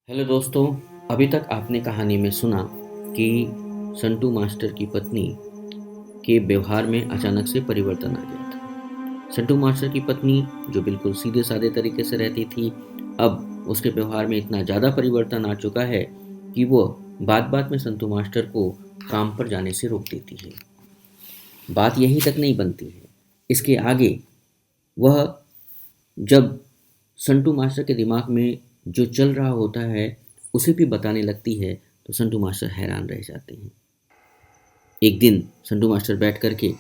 Hello दोस्तों। अभी तक आपने कहानी में सुना कि संटू मास्टर की पत्नी के व्यवहार में अचानक से परिवर्तन आ गया था। संटू मास्टर की पत्नी जो बिल्कुल सीधे साधे तरीके से रहती थी, अब उसके व्यवहार में इतना ज़्यादा परिवर्तन आ चुका है कि वो बात बात में संटू मास्टर को काम पर जाने से रोक देती है। बात यहीं तक नहीं बनती है, इसके आगे वह जब संटू मास्टर के दिमाग में जो चल रहा होता है उसे भी बताने लगती है, तो संटू मास्टर हैरान रह जाते हैं। एक दिन संटू मास्टर बैठ करके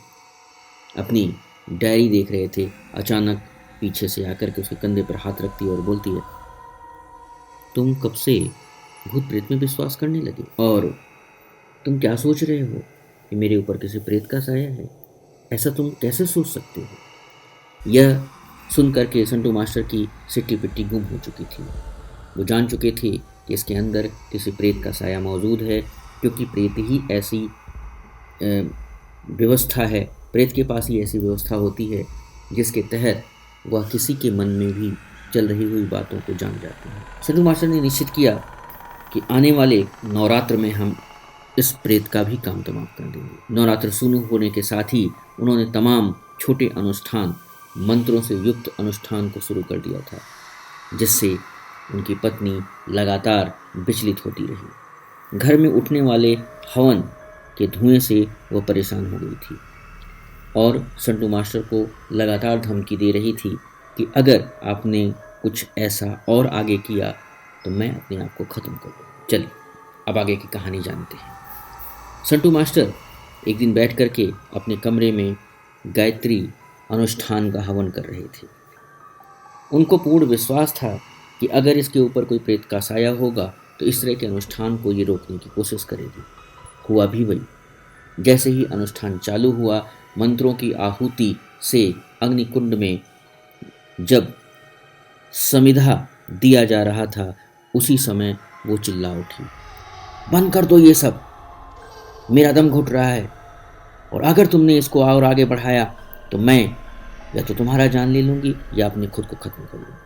अपनी डायरी देख रहे थे। अचानक पीछे से आकर के उसके कंधे पर हाथ रखती है और बोलती है, तुम कब से भूत प्रेत में विश्वास करने लगे और तुम क्या सोच रहे हो कि मेरे ऊपर किसी प्रेत का साया है? ऐसा तुम कैसे सोच सकते हो? यह सुन करके संटू मास्टर की सिट्टी पिट्टी गुम हो चुकी थी। वो जान चुके थे कि इसके अंदर किसी प्रेत का साया मौजूद है, क्योंकि प्रेत ही ऐसी व्यवस्था है, प्रेत के पास ही ऐसी व्यवस्था होती है जिसके तहत वह किसी के मन में भी चल रही हुई बातों को जान जाते हैं। संटू मास्टर ने निश्चित किया कि आने वाले नवरात्र में हम इस प्रेत का भी काम तमाम कर देंगे। नवरात्र शुरू होने के साथ ही उन्होंने तमाम छोटे अनुष्ठान, मंत्रों से युक्त अनुष्ठान को शुरू कर दिया था, जिससे उनकी पत्नी लगातार विचलित होती रही। घर में उठने वाले हवन के धुएं से वह परेशान हो गई थी और संटू मास्टर को लगातार धमकी दे रही थी कि अगर आपने कुछ ऐसा और आगे किया तो मैं अपने आप को ख़त्म कर दूँ। चलिए अब आगे की कहानी जानते हैं। संटू मास्टर एक दिन बैठ करके अपने कमरे में गायत्री अनुष्ठान का हवन कर रहे थे। उनको पूर्ण विश्वास था कि अगर इसके ऊपर कोई प्रेत का साया होगा तो इस तरह के अनुष्ठान को ये रोकने की कोशिश करेगी। हुआ भी वही। जैसे ही अनुष्ठान चालू हुआ, मंत्रों की आहुति से अग्निकुंड में जब समिधा दिया जा रहा था, उसी समय वो चिल्ला उठी, बंद कर दो ये सब, मेरा दम घुट रहा है और अगर तुमने इसको और आगे बढ़ाया तो मैं या तो तुम्हारा जान ले लूँगी या अपने खुद को ख़त्म कर लूँगी।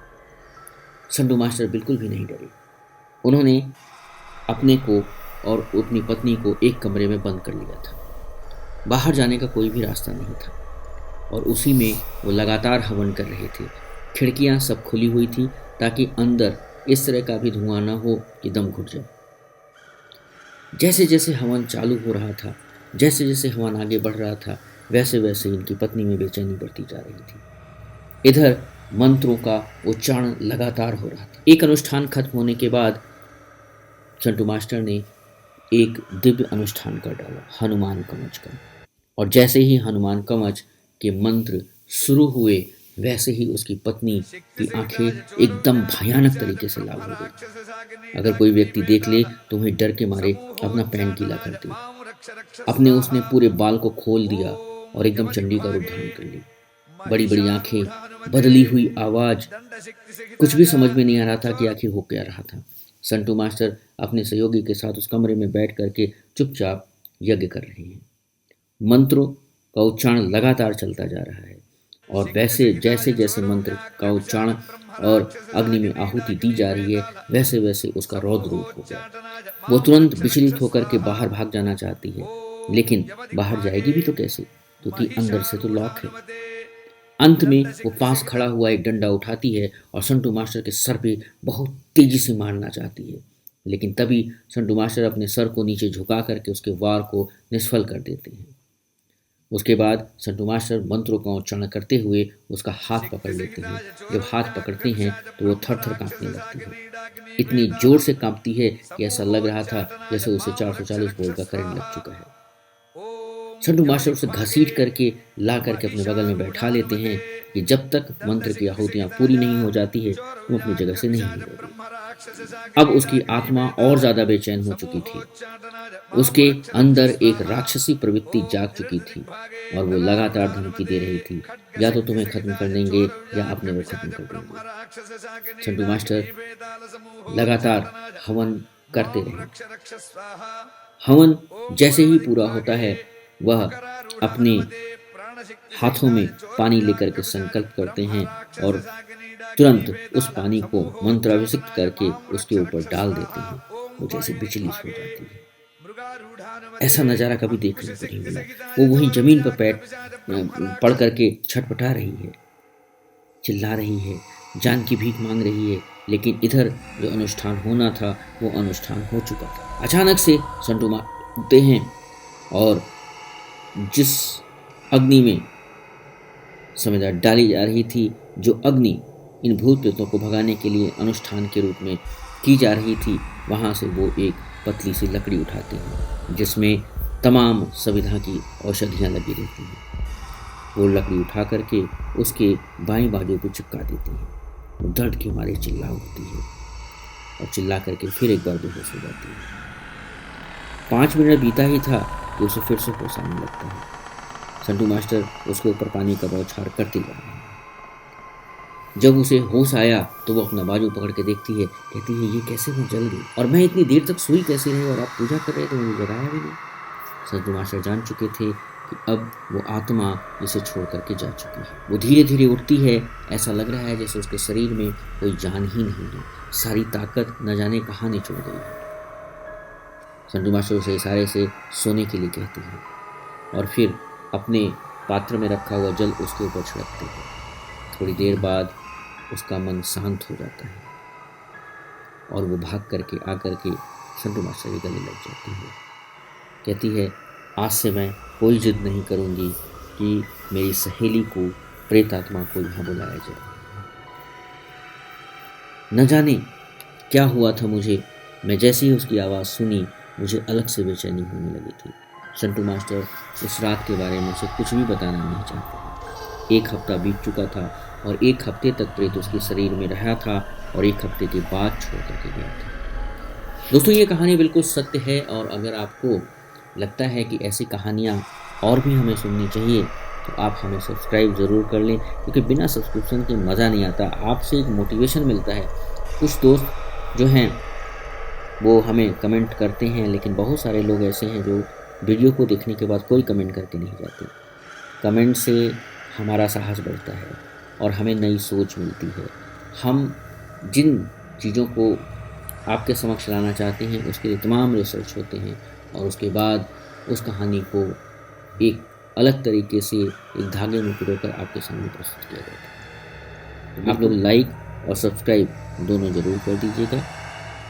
संटू मास्टर बिल्कुल भी नहीं डरे। उन्होंने अपने को और अपनी पत्नी को एक कमरे में बंद कर लिया था। बाहर जाने का कोई भी रास्ता नहीं था और उसी में वो लगातार हवन कर रहे थे। खिड़कियां सब खुली हुई थी ताकि अंदर इस तरह का भी धुआं ना हो कि दम घुट जाए। जैसे जैसे हवन चालू हो रहा था, जैसे जैसे हवन आगे बढ़ रहा था, वैसे वैसे इनकी पत्नी में बेचैनी बढ़ती जा रही थी। इधर मंत्रों का उच्चारण लगातार हो रहा था। एक अनुष्ठान खत्म होने के बाद संटू मास्टर ने एक दिव्य अनुष्ठान कर डाला, हनुमान कवच का। और जैसे ही हनुमान कवच के मंत्र शुरू हुए, वैसे ही उसकी पत्नी की आंखें एकदम भयानक तरीके से लाल हो गई। अगर कोई व्यक्ति देख ले तो वही डर के मारे अपना पैंट गीला कर दे। अपने उसने पूरे बाल को खोल दिया और एकदम चंडी का रूप धारण कर ली। बड़ी बड़ी आंखें, बदली हुई आवाज, कुछ भी समझ में नहीं आ रहा था कि आखिर हो क्या रहा था। संटू मास्टर अपने सहयोगी के साथ उस कमरे में बैठ करके चुपचाप यज्ञ कर रहे हैं। मंत्रों का उच्चारण लगातार चलता जा रहा है और वैसे जैसे जैसे मंत्र का उच्चारण और अग्नि में आहुति दी जा रही है, वैसे वैसे उसका रौद्र रूप हो गया। वो तुरंत विचलित होकर के बाहर भाग जाना चाहती है, लेकिन बाहर जाएगी भी तो कैसे, क्योंकि अंदर से तो लॉक है। अंत में वो पास खड़ा हुआ एक डंडा उठाती है और संटू मास्टर के सर पे बहुत तेजी से मारना चाहती है, लेकिन तभी संटू मास्टर अपने सर को नीचे झुका करके उसके वार को निष्फल कर देते हैं। उसके बाद संटू मास्टर मंत्रों का उच्चारण करते हुए उसका हाथ पकड़ लेते हैं। जब हाथ पकड़ते हैं तो वो थर थर कांपने लगती है। इतनी जोर से कांपती है कि ऐसा लग रहा था जैसे उसे 440 वोल्ट का करंट लग चुका है। संटू मास्टर उसे घसीट करके ला करके अपने बगल में बैठा लेते हैं कि जब तक मंत्र की आहुतियां पूरी नहीं हो जाती है वो अपनी जगह से नहीं हिलेगी। अब उसकी आत्मा और ज्यादा बेचैन हो चुकी थी। उसके अंदर एक राक्षसी प्रवृत्ति जाग चुकी थी और वो लगातार धमकी दे रही थी, या तो तुम्हें खत्म कर देंगे या अपने को खत्म कर देंगे। संटू मास्टर लगातार हवन करते रहे। हवन जैसे ही पूरा होता है, वह अपने हाथों में पानी लेकर के संकल्प करते हैं और तुरंत उस पानी को मंत्राभिषिक्त करके उसके ऊपर डाल देते हैं। वो जैसे बिजली छू जाती है। ऐसा नज़ारा कभी देखने को नहीं मिला। वो वहीं जमीन पर पड़ करके छटपटा रही है, चिल्ला रही है, जान की भीख मांग रही है। लेकिन इधर जो अनुष्ठान होना था वो अनुष्ठान हो चुका था। अचानक से संटू मारते हैं और जिस अग्नि में समिधा डाली जा रही थी, जो अग्नि इन भूत प्रेतों को भगाने के लिए अनुष्ठान के रूप में की जा रही थी, वहाँ से वो एक पतली सी लकड़ी उठाते हैं जिसमें तमाम सविधा की औषधियाँ लगी रहती हैं। वो लकड़ी उठा करके उसके बाएं बाजू पे चिपका देते हैं। वो दर्द के मारे चिल्ला उठती है और चिल्ला करके फिर एक बार बेहोश हो जाती है। 5 मिनट बीता ही था कि उसे फिर से होश आने लगता है। संटू मास्टर उसके ऊपर पानी का बौछार करते जा रहे हैं। जब उसे होश आया तो वो अपना बाजू पकड़ के देखती है, कहती है ये कैसे मैं जल गई और मैं इतनी देर तक सोई कैसे रही और आप पूजा कर रहे थे, मुझे जगाया भी नहीं। संटू मास्टर जान चुके थे कि अब वो आत्मा इसे छोड़ करके जा चुकी है। वो धीरे धीरे उठती है। ऐसा लग रहा है जैसे उसके शरीर में कोई जान ही नहीं है। सारी ताकत न जाने कहाँ निचुड़ गई है। संटू मास्टर उसे इशारे से सोने के लिए कहती है और फिर अपने पात्र में रखा हुआ जल उसके ऊपर छिड़कते हैं। थोड़ी देर बाद उसका मन शांत हो जाता है और वो भाग करके आकर के संटू मास्टर के गले लग जाती है। कहती है आज से मैं कोई जिद नहीं करूँगी कि मेरी सहेली को, प्रेत आत्मा को यहाँ बुलाया जाए। न जाने क्या हुआ था मुझे, मैं जैसे ही उसकी आवाज़ सुनी मुझे अलग से बेचैनी होने लगी थी। संटू मास्टर उस रात के बारे में उसे कुछ भी बताना नहीं चाहते। 1 हफ्ता बीत चुका था और 1 हफ्ते तक प्रेत उसके शरीर में रहा था और 1 हफ्ते के बाद छोड़ करके गया था। दोस्तों ये कहानी बिल्कुल सत्य है और अगर आपको लगता है कि ऐसी कहानियाँ और भी हमें सुननी चाहिए तो आप हमें सब्सक्राइब ज़रूर कर लें, क्योंकि बिना सब्सक्रिप्शन के मज़ा नहीं आता। आपसे एक मोटिवेशन मिलता है। कुछ दोस्त जो हैं वो हमें कमेंट करते हैं, लेकिन बहुत सारे लोग ऐसे हैं जो वीडियो को देखने के बाद कोई कमेंट करके नहीं जाते। कमेंट से हमारा साहस बढ़ता है और हमें नई सोच मिलती है। हम जिन चीज़ों को आपके समक्ष लाना चाहते हैं उसके लिए तमाम रिसर्च होते हैं और उसके बाद उस कहानी को एक अलग तरीके से एक धागे में पिरोकर आपके सामने प्रस्तुत किया जाता है। आप लोग लाइक और सब्सक्राइब दोनों ज़रूर कर दीजिएगा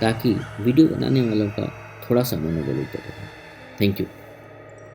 ताकि वीडियो बनाने वालों का थोड़ा सा मनोबल ऊपर रहे। Thank you.